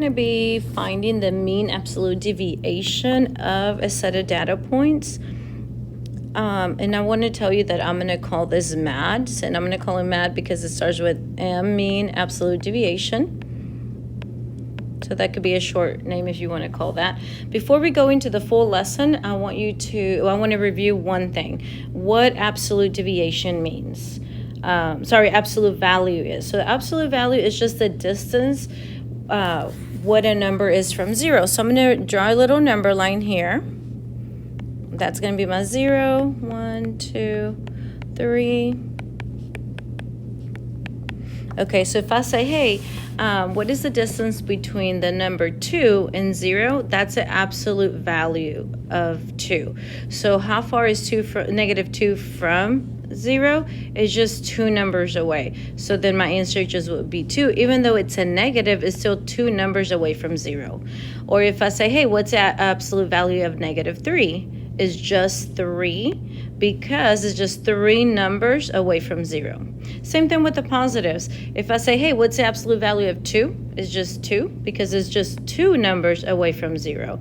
to be finding the mean absolute deviation of a set of data points. And I want to tell you that I'm going to call this MAD, and I'm going to call it MAD because it starts with M, mean absolute deviation. So that could be a short name if you want to call that. Before we go into the full lesson, I want to review one thing: what absolute deviation means. Absolute value is. So the absolute value is just the distance, what a number is from 0. So I'm going to draw a little number line here. That's going to be my 0, 1, 2, 3. Okay, so if I say, hey, what is the distance between the number 2 and 0? That's the absolute value of 2. So how far is negative 2 from 0? Is just 2 numbers away. So then my answer just would be 2. Even though it's a negative, it's still 2 numbers away from 0. Or if I say, hey, what's the absolute value of negative 3? Is just 3, because it's just 3 numbers away from 0. Same thing with the positives. If I say, hey, what's the absolute value of 2? It's just 2, because it's just 2 numbers away from 0.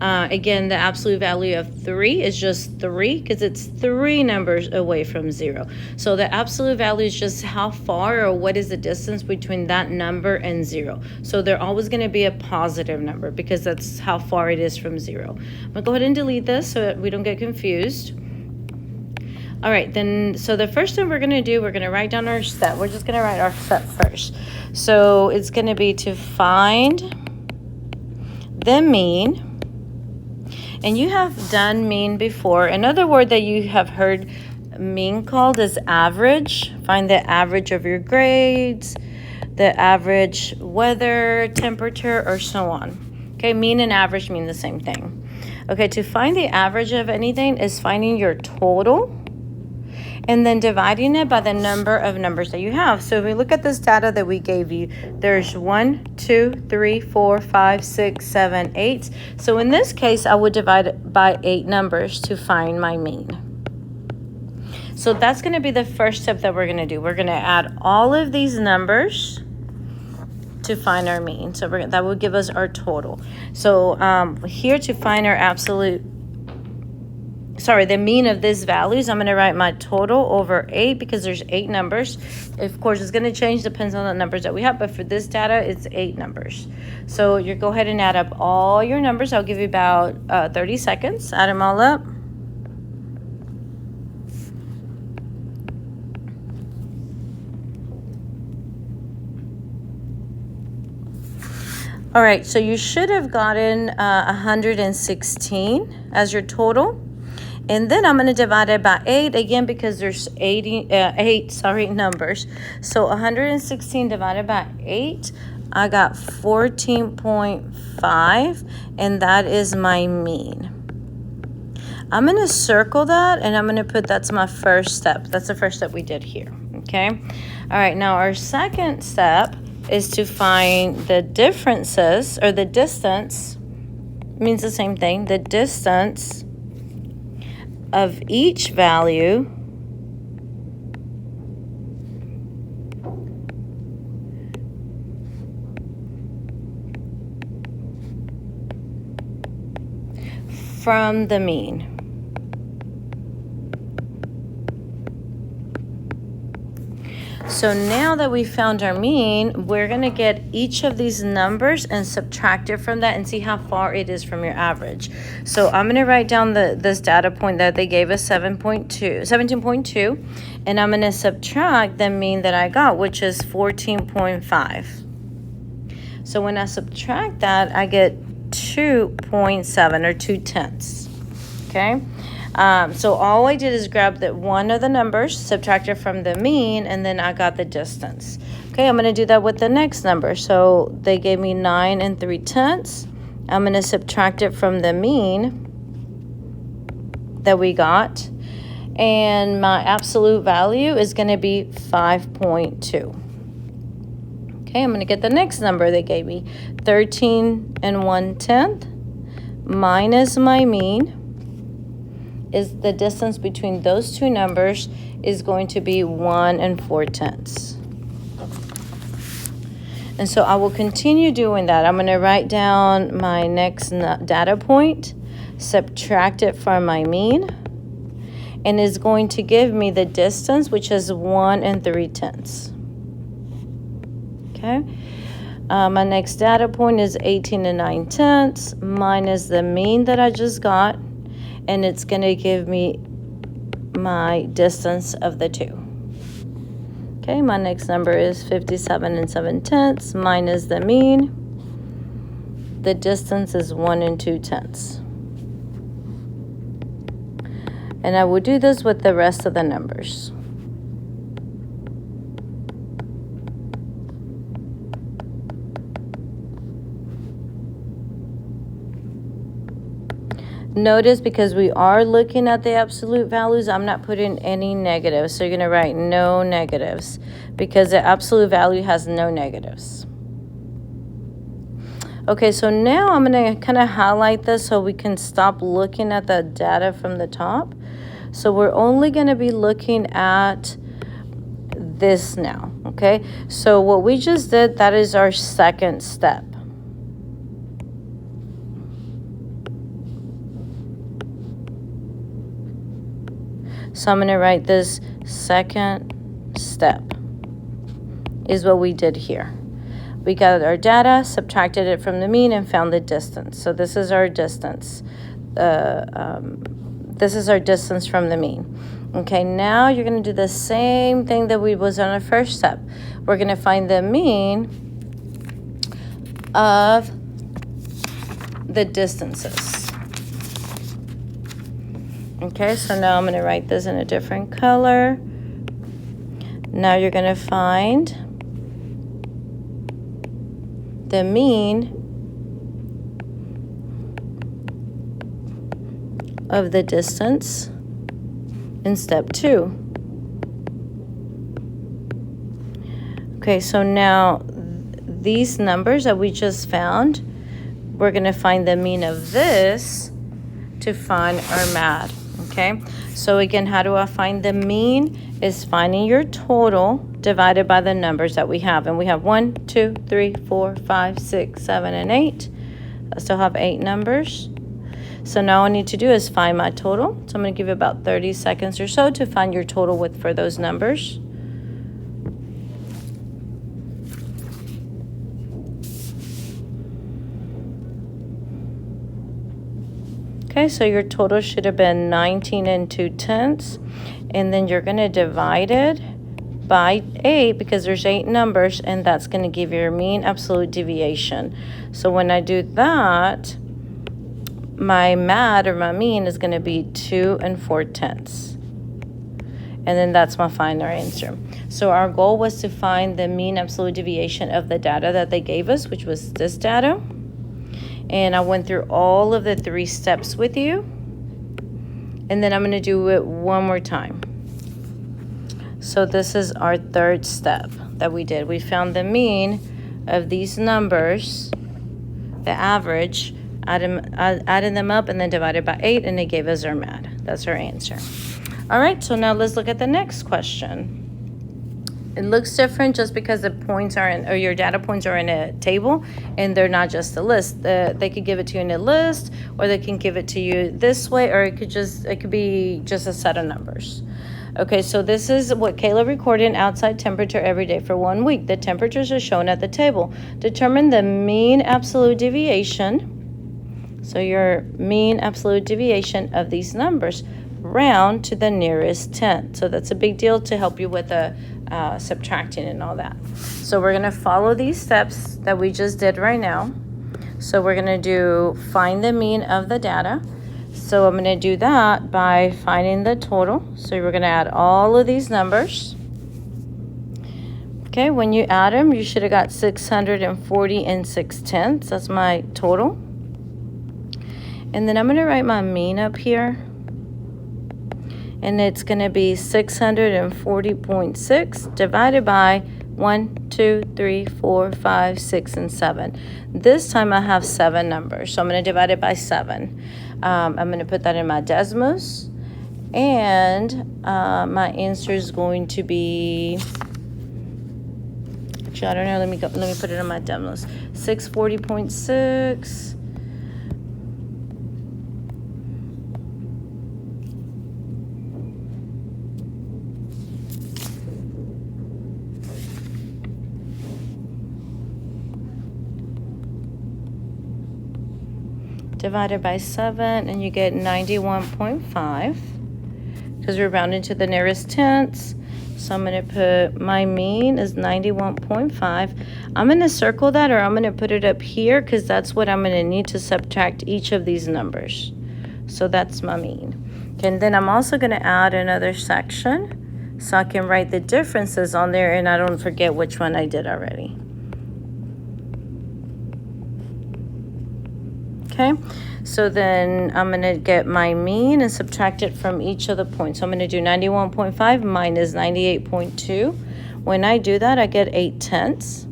Again, the absolute value of 3 is just 3, because it's 3 numbers away from 0. So the absolute value is just how far, or what is the distance between that number and 0. So they're always going to be a positive number, because that's how far it is from 0. I'm going to go ahead and delete this so that we don't get confused. All right, then, so the first thing we're going to do, we're going to write down our step. We're just going to write our step first. So it's going to be to find the mean. And you have done mean before. Another word that you have heard mean called is average. Find the average of your grades, the average weather, temperature, or so on. Okay, mean and average mean the same thing. Okay, to find the average of anything is finding your total and then dividing it by the number of numbers that you have. So if we look at this data that we gave you, there's 1, 2, 3, 4, 5, 6, 7, 8. So in this case, I would divide it by 8 numbers to find my mean. So that's going to be the first step that we're going to do. We're going to add all of these numbers to find our mean. So that will give us our total. So here to find our the mean of these values, I'm going to write my total over 8 because there's 8 numbers. Of course, it's going to change, depends on the numbers that we have, but for this data, it's 8 numbers. So you go ahead and add up all your numbers. I'll give you about 30 seconds. Add them all up. All right, so you should have gotten 116 as your total. And then I'm going to divide it by 8 again because there's 8 numbers. So 116 divided by 8, I got 14.5, and that is my mean. I'm going to circle that, and I'm going to put that's my first step. That's the first step we did here, okay? All right, now our second step is to find the differences, or the distance, means the same thing, the distance of each value from the mean. So now that we found our mean, we're going to get each of these numbers and subtract it from that and see how far it is from your average. So I'm going to write down this data point that they gave us, 17.2, and I'm going to subtract the mean that I got, which is 14.5. So when I subtract that, I get 2.7 or 2/10. Okay? So all I did is grab one of the numbers, subtract it from the mean, and then I got the distance. Okay, I'm going to do that with the next number. So they gave me 9 3/10. I'm going to subtract it from the mean that we got, and my absolute value is going to be 5.2. Okay, I'm going to get the next number they gave me, 13 1/10 minus my mean. Is the distance between those two numbers is going to be 1 4/10. And so I will continue doing that. I'm going to write down my next data point, subtract it from my mean, and it's going to give me the distance, which is 1 3/10. Okay. My next data point is 18 9/10 minus the mean that I just got, and it's going to give me my distance of the two. Okay, my next number is 57 7/10 minus the mean. The distance is 1 2/10. And I will do this with the rest of the numbers. Notice, because we are looking at the absolute values, I'm not putting any negatives. So you're going to write no negatives because the absolute value has no negatives. Okay, so now I'm going to kind of highlight this so we can stop looking at the data from the top. So we're only going to be looking at this now, okay? So what we just did, that is our second step. So I'm going to write this second step is what we did here. We got our data, subtracted it from the mean, and found the distance. So this is our distance. This is our distance from the mean. Okay, now you're going to do the same thing that we was on the first step. We're going to find the mean of the distances. Okay, so now I'm going to write this in a different color. Now you're going to find the mean of the distance in step 2. Okay, so now these numbers that we just found, we're going to find the mean of this to find our MAD. Okay, so again, how do I find the mean? Is finding your total divided by the numbers that we have. And we have 1, 2, 3, 4, 5, 6, 7, and 8. I still have 8 numbers. So now all I need to do is find my total. So I'm going to give you about 30 seconds or so to find your total for those numbers. Okay, so your total should have been 19 2/10, and then you're going to divide it by 8 because there's 8 numbers, and that's going to give you your mean absolute deviation. So when I do that, my MAD, or my mean, is going to be 2 4/10. And then that's my final answer. So our goal was to find the mean absolute deviation of the data that they gave us, which was this data. And I went through all of the 3 steps with you. And then I'm going to do it one more time. So this is our third step that we did. We found the mean of these numbers, the average, added them up, and then divided by 8, and they gave us our MAD. That's our answer. All right, so now let's look at the next question. It looks different just because the points are in, or your data points are in a table, and they're not just a list. They could give it to you in a list, or they can give it to you this way, or it could be just a set of numbers. Okay, so this is what Kayla recorded: outside temperature every day for 1 week. The temperatures are shown at the table. Determine the mean absolute deviation. So your mean absolute deviation of these numbers, round to the nearest 10. So that's a big deal to help you with the subtracting and all that. So we're going to follow these steps that we just did right now. So we're going to do find the mean of the data. So I'm going to do that by finding the total. So we're going to add all of these numbers. Okay, when you add them, you should have got 640 6/10. That's my total. And then I'm going to write my mean up here. And it's going to be 640.6 divided by 1, 2, 3, 4, 5, 6, and 7. This time I have 7 numbers, so I'm going to divide it by 7. I'm going to put that in my Desmos, and my answer is going to be, Actually, I don't know. Let me put it on my dumb list. 640.6. Divided by 7, and you get 91.5 because we're rounding to the nearest tenths. So I'm going to put my mean is 91.5. I'm going to circle that, or I'm going to put it up here because that's what I'm going to need to subtract each of these numbers. So that's my mean. Okay, and then I'm also going to add another section so I can write the differences on there and I don't forget which one I did already. Okay, so then I'm going to get my mean and subtract it from each of the points. So I'm going to do 91.5 minus 98.2. When I do that, I get 8/10.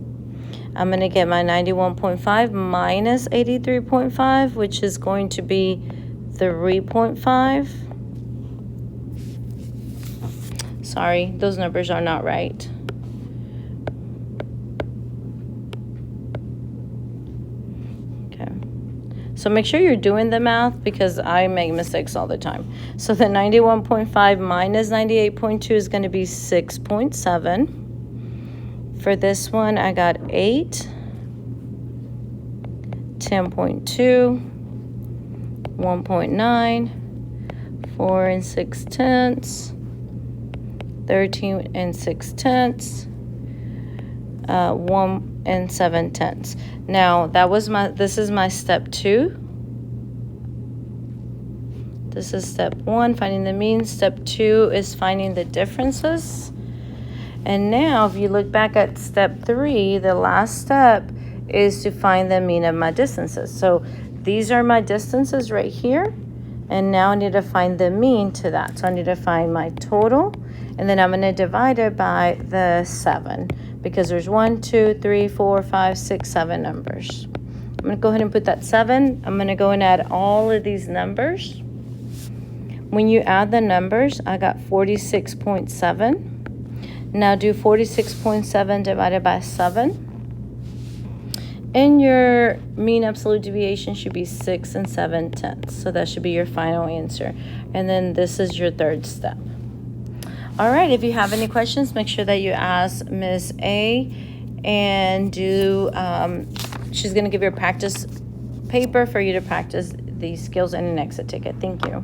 I'm going to get my 91.5 minus 83.5, which is going to be 3.5. Sorry, those numbers are not right. So make sure you're doing the math because I make mistakes all the time. So the 91.5 minus 98.2 is going to be 6.7. For this one, I got 8, 10.2, 1.9, 4 6/10, 13 6/10, 1 7/10. Now this is my step 2. This is step 1, finding the mean. Step 2 is finding the differences. And now if you look back at step 3, the last step is to find the mean of my distances. So these are my distances right here. And now I need to find the mean to that. So I need to find my total. And then I'm going to divide it by the 7. Because there's 1, 2, 3, 4, 5, 6, 7 numbers. I'm going to go ahead and put that 7. I'm going to go and add all of these numbers. When you add the numbers, I got 46.7. Now do 46.7 divided by 7. And your mean absolute deviation should be 6 7/10. So that should be your final answer. And then this is your third step. All right, if you have any questions, make sure that you ask Miss A, and she's going to give you a practice paper for you to practice these skills and an exit ticket. Thank you.